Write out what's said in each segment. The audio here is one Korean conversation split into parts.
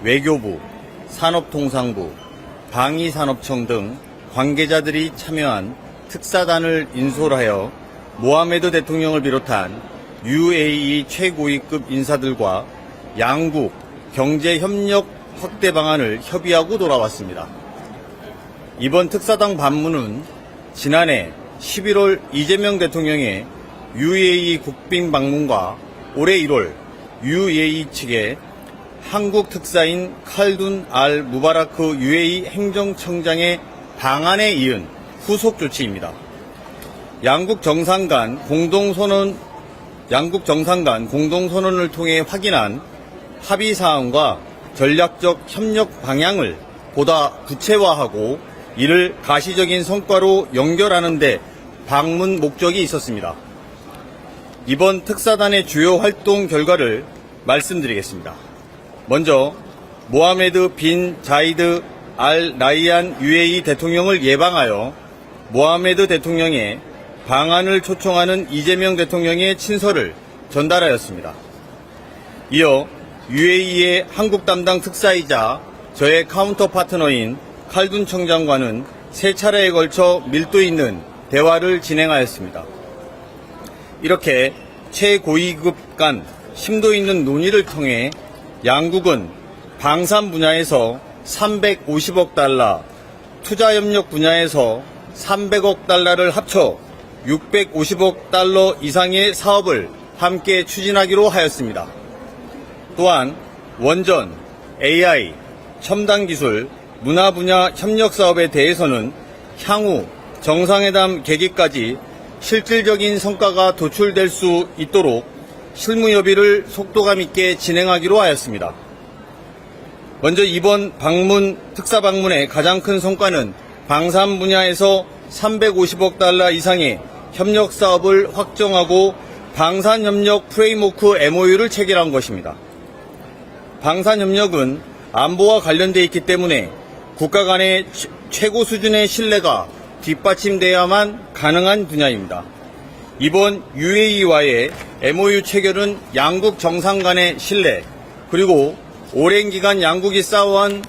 외교부, 산업통상부, 방위산업청 등 관계자들이 참여한 특사단을 인솔하여 모하메드 대통령을 비롯한 UAE 최고위급 인사들과 양국 경제협력 확대 방안을 협의하고 돌아왔습니다. 이번 특사당 방문은 지난해 11월 이재명 대통령의 UAE 국빈 방문과 올해 1월 UAE 측의 한국 특사인 칼둔 알 무바라크 UAE 행정청장의 방안에 이은 후속 조치입니다. 양국 정상 간 공동선언을 통해 확인한 합의사항과 전략적 협력 방향을 보다 구체화하고 이를 가시적인 성과로 연결하는 데 방문 목적이 있었습니다. 이번 특사단의 주요 활동 결과를 말씀드리겠습니다. 먼저 모하메드 빈 자이드 알 나이안 UAE 대통령을 예방하여 모하메드 대통령의 방안을 초청하는 이재명 대통령의 친서를 전달하였습니다. 이어 UAE의 한국 담당 특사이자 저의 카운터 파트너인 칼둔 청장과는 세 차례에 걸쳐 밀도 있는 대화를 진행하였습니다. 이렇게 최고위급 간 심도 있는 논의를 통해 양국은 방산 분야에서 350억 달러, 투자협력 분야에서 300억 달러를 합쳐 650억 달러 이상의 사업을 함께 추진하기로 하였습니다. 또한 원전, AI, 첨단기술, 문화 분야 협력 사업에 대해서는 향후 정상회담 계기까지 실질적인 성과가 도출될 수 있도록 실무 협의를 속도감 있게 진행하기로 하였습니다. 먼저 이번 특사 방문의 가장 큰 성과는 방산 분야에서 350억 달러 이상의 협력 사업을 확정하고 방산협력 프레임워크 MOU를 체결한 것입니다. 방산협력은 안보와 관련되어 있기 때문에 국가 간의 최고 수준의 신뢰가 뒷받침돼야만 가능한 분야입니다. 이번 UAE와의 MOU 체결은 양국 정상 간의 신뢰 그리고 오랜 기간 양국이 쌓아온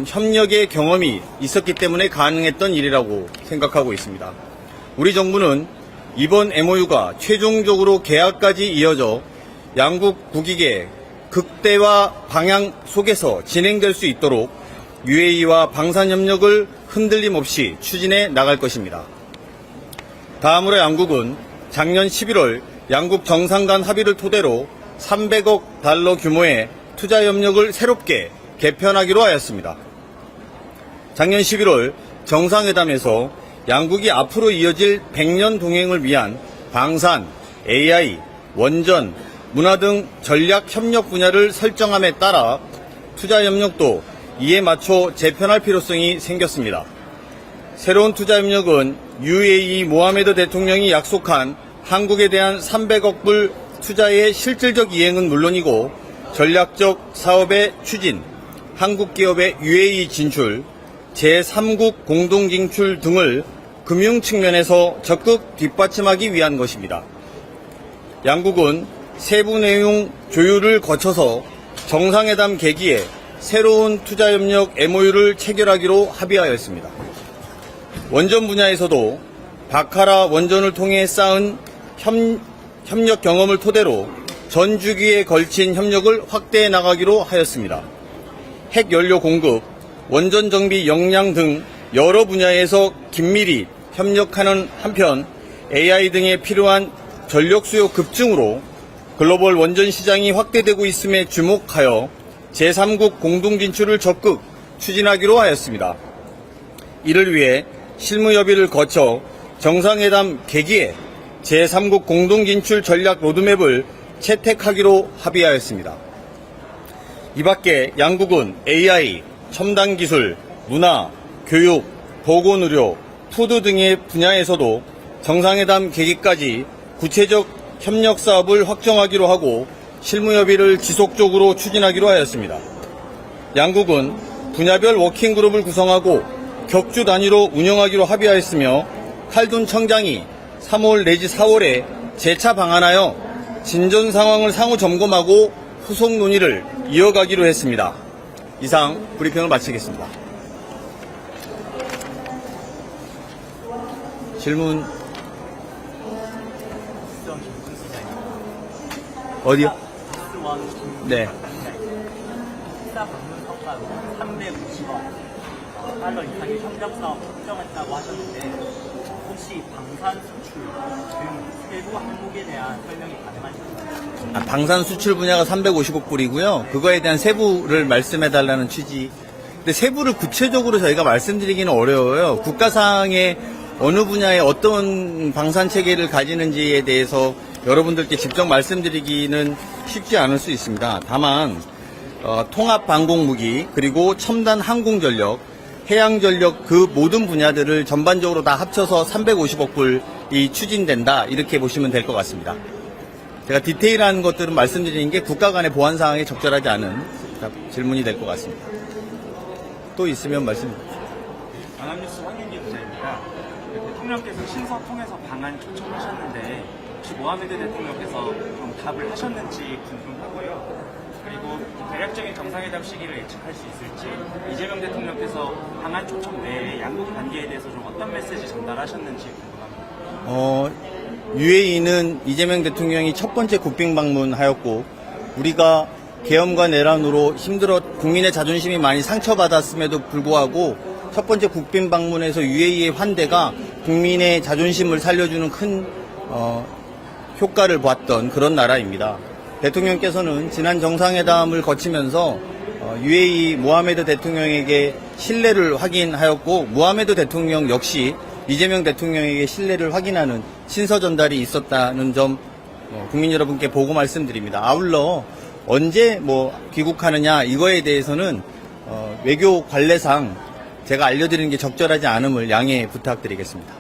협력의 경험이 있었기 때문에 가능했던 일이라고 생각하고 있습니다. 우리 정부는 이번 MOU가 최종적으로 계약까지 이어져 양국 국익의 극대화 방향 속에서 진행될 수 있도록 UAE와 방산협력을 흔들림 없이 추진해 나갈 것입니다. 다음으로 양국은 작년 11월 양국 정상 간 합의를 토대로 300억 달러 규모의 투자협력을 새롭게 개편하기로 하였습니다. 작년 11월 정상회담에서 양국이 앞으로 이어질 100년 동행을 위한 방산, AI, 원전, 문화 등 전략 협력 분야를 설정함에 따라 투자협력도 이에 맞춰 재편할 필요성이 생겼습니다. 새로운 투자협력은 UAE 모하메드 대통령이 약속한 한국에 대한 300억 불 투자의 실질적 이행은 물론이고 전략적 사업의 추진, 한국 기업의 UAE 진출, 제3국 공동 진출 등을 금융 측면에서 적극 뒷받침하기 위한 것입니다. 양국은 세부 내용 조율을 거쳐서 정상회담 계기에 새로운 투자협력 MOU를 체결하기로 합의하였습니다. 원전 분야에서도 바카라 원전을 통해 쌓은 협력 경험을 토대로 전 주기에 걸친 협력을 확대해 나가기로 하였습니다. 핵연료 공급, 원전 정비 역량 등 여러 분야에서 긴밀히 협력하는 한편 AI 등에 필요한 전력 수요 급증으로 글로벌 원전 시장이 확대되고 있음에 주목하여 제3국 공동 진출을 적극 추진하기로 하였습니다. 이를 위해 실무 협의를 거쳐 정상회담 계기에 제3국 공동 진출 전략 로드맵을 채택하기로 합의하였습니다. 이 밖에 양국은 AI, 첨단기술, 문화, 교육, 보건의료, 푸드 등의 분야에서도 정상회담 계기까지 구체적 협력 사업을 확정하기로 하고 실무 협의를 지속적으로 추진하기로 하였습니다. 양국은 분야별 워킹그룹을 구성하고 격주 단위로 운영하기로 합의하였으며 칼둔 청장이 3월 내지 4월에 재차 방한하여 진전 상황을 상호 점검하고 후속 논의를 이어가기로 했습니다. 이상 브리핑을 마치겠습니다. 질문 어디요? 네. 식사 방문 성과로 350원 달러 이상의 협력 사업 확정했다고 하셨는데 혹시 방산 수출 등 세부 항목에 대한 설명이 가능하실까요? 방산 수출 분야가 350억 불이고요. 그거에 대한 세부를 말씀해달라는 취지. 근데 세부를 구체적으로 저희가 말씀드리기는 어려워요. 국가상의 어느 분야에 어떤 방산 체계를 가지는지에 대해서 여러분들께 직접 말씀드리기는 쉽지 않을 수 있습니다. 다만 통합 방공무기 그리고 첨단 항공전력, 해양전력 그 모든 분야들을 전반적으로 다 합쳐서 350억 불이 추진된다 이렇게 보시면 될 것 같습니다. 제가 디테일한 것들은 말씀드리는 게 국가 간의 보안 사항에 적절하지 않은 질문이 될 것 같습니다. 또 있으면 말씀드립니다. 연합뉴스 황윤기 기자입니다. 대통령께서 신서 통해서 방한 초청하셨는데 혹시 모하메드 대통령께서 좀 답을 하셨는지 궁금하고요. 그리고 대략적인 정상회담 시기를 예측할 수 있을지 이재명 대통령께서 방한 초청 내에 양국 관계에 대해서 좀 어떤 메시지 전달하셨는지 궁금합니다. UAE는 이재명 대통령이 첫 번째 국빈 방문하였고 우리가 계엄과 내란으로 힘들어 국민의 자존심이 많이 상처받았음에도 불구하고 첫 번째 국빈 방문에서 UAE의 환대가 국민의 자존심을 살려주는 큰 효과를 보았던 그런 나라입니다. 대통령께서는 지난 정상회담을 거치면서 UAE 모하메드 대통령에게 신뢰를 확인하였고 무하메드 대통령 역시 이재명 대통령에게 신뢰를 확인하는 신서 전달이 있었다는 점 국민 여러분께 보고 말씀드립니다. 아울러 언제 귀국하느냐 이거에 대해서는 외교 관례상 제가 알려드리는 게 적절하지 않음을 양해 부탁드리겠습니다.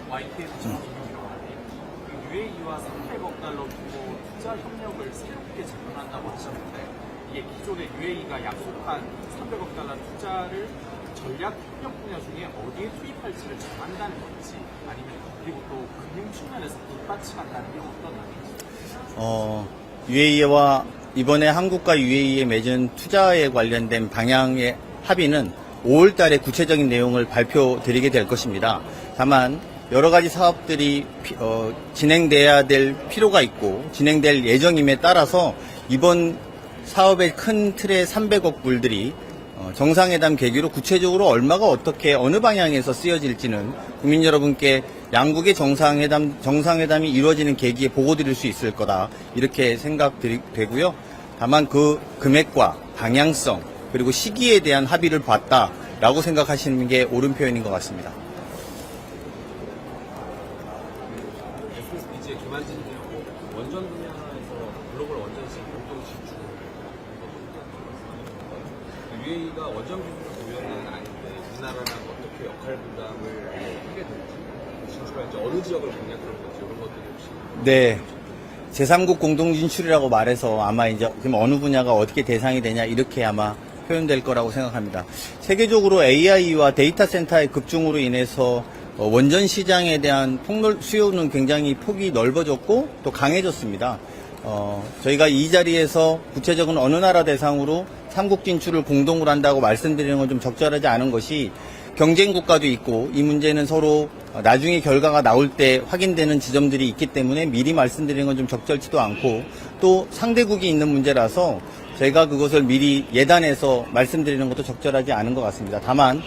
YT에서 UAE와 300억 달러 규모 투자 협력을 새롭게 재건한다고 하셨는데 이게 기존에 UAE가 약속한 300억 달러 투자를 전략 협력 분야 중에 어디에 투입할지를 정한다는 건지 아니면 그리고 또 금융 측면에서 뒷받침한다는 게 어떤 말인지. UAE와 이번에 한국과 UAE에 맺은 투자에 관련된 방향의 합의는 5월 달에 구체적인 내용을 발표드리게 될 것입니다. 다만 여러 가지 사업들이 진행돼야 될 필요가 있고 진행될 예정임에 따라서 이번 사업의 큰 틀의 300억 불들이 정상회담 계기로 구체적으로 얼마가 어떻게 어느 방향에서 쓰여질지는 국민 여러분께 양국의 정상회담이 이루어지는 계기에 보고 드릴 수 있을 거다 이렇게 생각되고요. 다만 그 금액과 방향성 그리고 시기에 대한 합의를 봤다라고 생각하시는 게 옳은 표현인 것 같습니다. 이제 김한진이요. 원전 분야에서 글로벌 원전시 공동 진출 UAE가 원전 기술을 보유하는 아닌데 우리나라랑 어떻게 역할 분담을 하게 될지 진출할지 어느 지역을 공략할 건지 이런 것들이 혹시 네. 제3국 공동 진출이라고 말해서 아마 이제 그럼 어느 분야가 어떻게 대상이 되냐 이렇게 아마 표현될 거라고 생각합니다. 세계적으로 AI와 데이터 센터의 급증으로 인해서 원전 시장에 대한 수요는 굉장히 폭이 넓어졌고 또 강해졌습니다. 저희가 이 자리에서 구체적인 어느 나라 대상으로 3국 진출을 공동으로 한다고 말씀드리는 건 좀 적절하지 않은 것이 경쟁 국가도 있고 이 문제는 서로 나중에 결과가 나올 때 확인되는 지점들이 있기 때문에 미리 말씀드리는 건 좀 적절치도 않고 또 상대국이 있는 문제라서 저희가 그것을 미리 예단해서 말씀드리는 것도 적절하지 않은 것 같습니다. 다만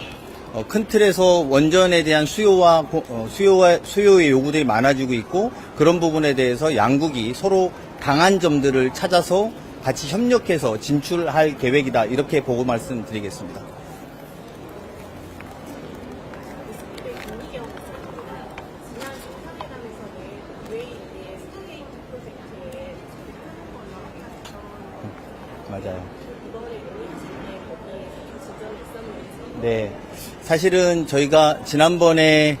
큰 틀에서 원전에 대한 수요의 요구들이 많아지고 있고 그런 부분에 대해서 양국이 서로 강한 점들을 찾아서 같이 협력해서 진출할 계획이다 이렇게 보고 말씀드리겠습니다. 맞아요. 네. 사실은 저희가 지난번에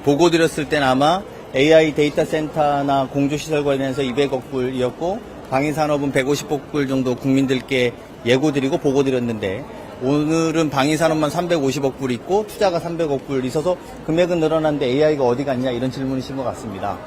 보고 드렸을 때는 아마 AI 데이터 센터나 공조시설 관련해서 200억 불이었고 방위산업은 150억 불 정도 국민들께 예고 드리고 보고 드렸는데 오늘은 방위산업만 350억 불 있고 투자가 300억 불 있어서 금액은 늘어났는데 AI가 어디 갔냐 이런 질문이신 것 같습니다.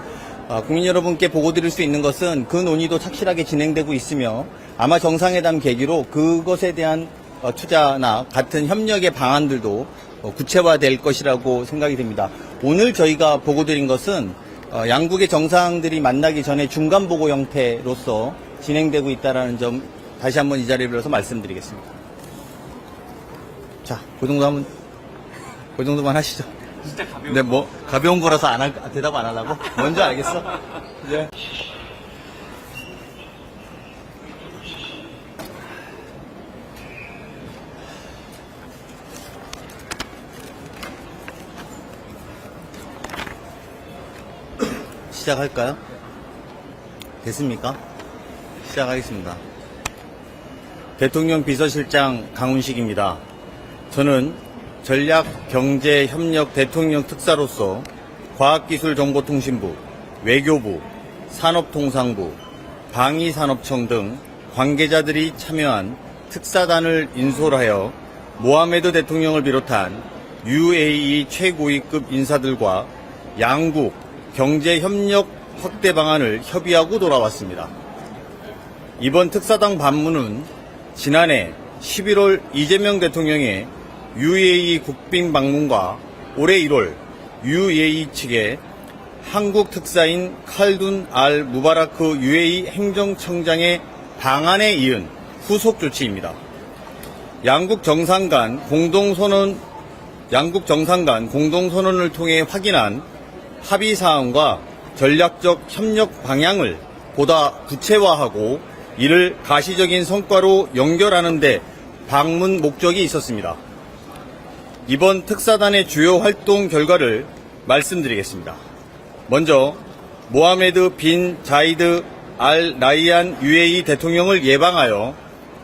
국민 여러분께 보고 드릴 수 있는 것은 그 논의도 착실하게 진행되고 있으며 아마 정상회담 계기로 그것에 대한 투자나 같은 협력의 방안들도 구체화될 것이라고 생각이 됩니다. 오늘 저희가 보고 드린 것은 양국의 정상들이 만나기 전에 중간 보고 형태로서 진행되고 있다는 점 다시 한번 이 자리를 빌어서 말씀드리겠습니다. 자, 그 정도만 하시죠. 진짜 가벼운 네, 뭐 가벼운 거라서 대답 안 하려고? 뭔지 알겠어? 네. 시작할까요? 됐습니까? 시작하겠습니다. 대통령 비서실장 강훈식입니다. 저는 전략경제협력 대통령 특사로서 과학기술정보통신부, 외교부, 산업통상부, 방위산업청 등 관계자들이 참여한 특사단을 인솔하여 모하메드 대통령을 비롯한 UAE 최고위급 인사들과 양국 경제협력 확대 방안을 협의하고 돌아왔습니다. 이번 특사단 방문은 지난해 11월 이재명 대통령의 UAE 국빈 방문과 올해 1월 UAE 측의 한국 특사인 칼둔 알 무바라크 UAE 행정청장의 방안에 이은 후속 조치입니다. 양국 정상 간 공동선언을 통해 확인한 합의사항과 전략적 협력 방향을 보다 구체화하고 이를 가시적인 성과로 연결하는 데 방문 목적이 있었습니다. 이번 특사단의 주요 활동 결과를 말씀드리겠습니다. 먼저 모하메드 빈 자이드 알 나이안 UAE 대통령을 예방하여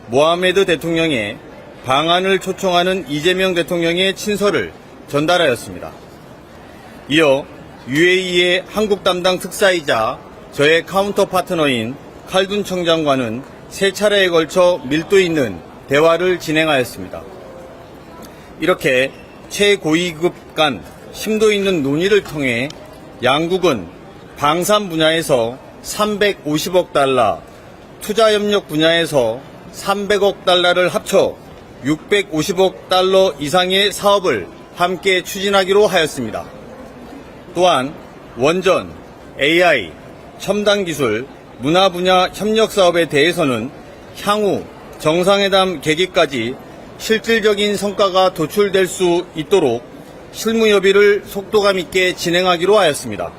모하메드 대통령의 방안을 초청하는 이재명 대통령의 친서를 전달하였습니다. 이어 UAE의 한국 담당 특사이자 저의 카운터 파트너인 칼둔 청장과는 세 차례에 걸쳐 밀도 있는 대화를 진행하였습니다. 이렇게 최고위급 간 심도 있는 논의를 통해 양국은 방산 분야에서 350억 달러, 투자협력 분야에서 300억 달러를 합쳐 650억 달러 이상의 사업을 함께 추진하기로 하였습니다. 또한 원전, AI, 첨단기술, 문화 분야 협력 사업에 대해서는 향후 정상회담 계기까지 실질적인 성과가 도출될 수 있도록 실무 협의를 속도감 있게 진행하기로 하였습니다.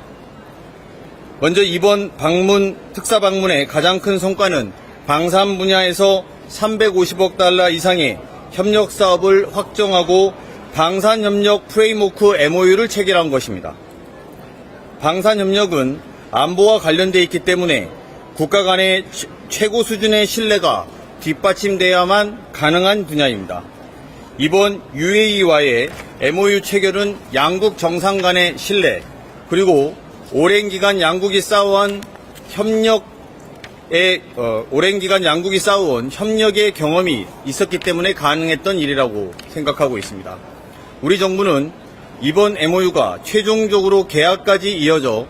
먼저 이번 특사 방문의 가장 큰 성과는 방산 분야에서 350억 달러 이상의 협력 사업을 확정하고 방산협력 프레임워크 MOU를 체결한 것입니다. 방산협력은 안보와 관련되어 있기 때문에 국가 간의 최고 수준의 신뢰가 뒷받침돼야만 가능한 분야입니다. 이번 UAE와의 MOU 체결은 양국 정상 간의 신뢰, 그리고 오랜 기간 양국이 쌓아온 협력의 경험이 있었기 때문에 가능했던 일이라고 생각하고 있습니다. 우리 정부는 이번 MOU가 최종적으로 계약까지 이어져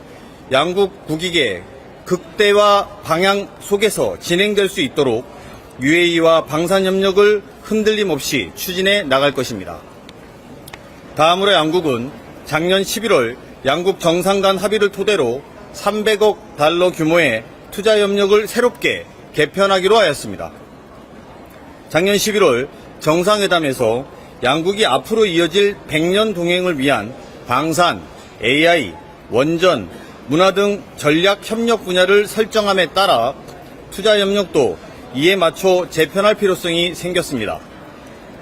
양국 국익의 극대화 방향 속에서 진행될 수 있도록 UAE와 방산협력을 흔들림 없이 추진해 나갈 것입니다. 다음으로 양국은 작년 11월 양국 정상 간 합의를 토대로 300억 달러 규모의 투자협력을 새롭게 개편하기로 하였습니다. 작년 11월 정상회담에서 양국이 앞으로 이어질 100년 동행을 위한 방산, AI, 원전, 문화 등 전략 협력 분야를 설정함에 따라 투자협력도 이에 맞춰 재편할 필요성이 생겼습니다.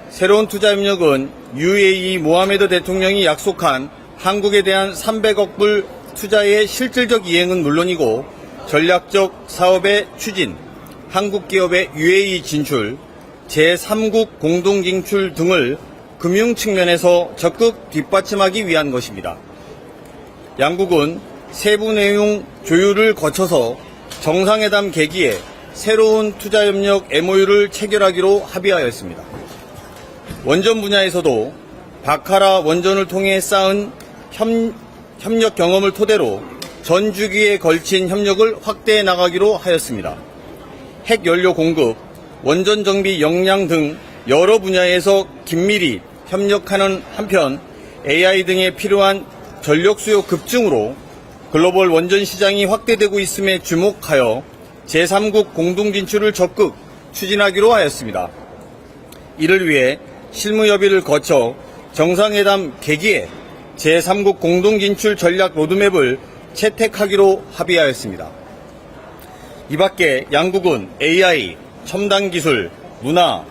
새로운 투자협력은 UAE 모하메드 대통령이 약속한 한국에 대한 300억 불 투자의 실질적 이행은 물론이고 전략적 사업의 추진, 한국 기업의 UAE 진출, 제3국 공동 진출 등을 금융 측면에서 적극 뒷받침하기 위한 것입니다. 양국은 세부 내용 조율을 거쳐서 정상회담 계기에 새로운 투자협력 MOU를 체결하기로 합의하였습니다. 원전 분야에서도 바카라 원전을 통해 쌓은 협력 경험을 토대로 전 주기에 걸친 협력을 확대해 나가기로 하였습니다. 핵연료 공급, 원전 정비 역량 등 여러 분야에서 긴밀히 협력하는 한편 AI 등에 필요한 전력 수요 급증으로 글로벌 원전 시장이 확대되고 있음에 주목하여 제3국 공동 진출을 적극 추진하기로 하였습니다. 이를 위해 실무협의를 거쳐 정상회담 계기에 제3국 공동 진출 전략 로드맵을 채택하기로 합의하였습니다. 이 밖에 양국은 AI, 첨단 기술, 문화,